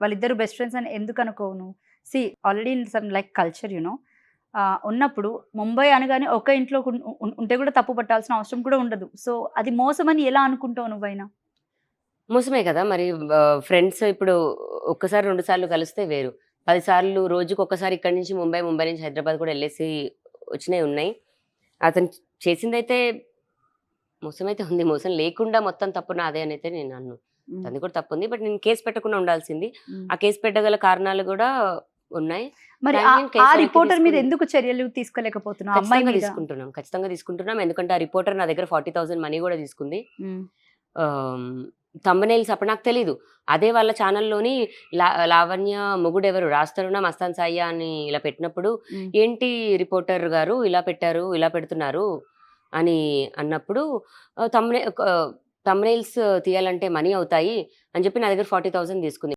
వాళ్ళిద్దరు best friends అని ఎందుకు అనుకోవు నువ్వు? See already in some like culture ఉన్నప్పుడు ముంబై అనగానే ఒక ఇంట్లో ఉంటే కూడా తప్పు పట్టాల్సిన అవసరం కూడా ఉండదు. సో అది మోసమని ఎలా అనుకుంటావు నువ్వైనా? మోసమే కదా! మరి ఫ్రెండ్స్ ఇప్పుడు ఒక్కసారి, 2 సార్లు కలిస్తే వేరు. 10 సార్లు రోజుకొకసారి ఇక్కడి నుంచి ముంబై, ముంబై నుంచి హైదరాబాద్ కూడా ఎళ్ళేసి వచ్చినయి ఉన్నాయి. అతను చేసిందైతే మోసమైతే ఉంది. మోసం లేకుండా మొత్తం తప్పు నాదే అనైతే నేను అనను. హ్మ్. తనది కూడా తప్పుంది. బట్ నేను కేస్ పెట్టకుండా ఉండాల్సింది. హ్మ్. ఆ కేస్ పెట్టగల కారణాలు గూడా ఉన్నాయి. మరి దానికి నేను కేస్ ఆ వెనక్కి రిపోర్టర్ మీద తీసుకుని ఎందుకు చర్యలు తీసుకోలేకపోతున్నావు? అమ్మాయి ఖచ్చితంగా మీద? తీసుకుంటున్నాం. ఖచ్చితంగా తీసుకుంటున్నాం. ఎందుకంటే ఆ రిపోర్టర్ నా దగ్గర 40,000 మనీ గూడా తీసుకుంది. హ్మ్. ఆహ్, థంబ్‌నెయిల్స్ అప్పుడు నాకు తెలీదు. అదే వాళ్ళ ఛానల్‌లోని లావణ్య మొగుడెవరు 'రాజ్ మస్తాన్ సాయ్య' అని ఇలా పెట్టినప్పుడు, హ్మ్. "ఏంటి రిపోర్టర్ గారు ఇలా పెట్టారు, ఇలా పెడుతున్నారు" అని అన్నప్పుడు థంబ్‌నెయిల్స్ తీయాలంటే మనీ అవుతాయి అని చెప్పి నా దగ్గర 40,000 తీసుకుంది.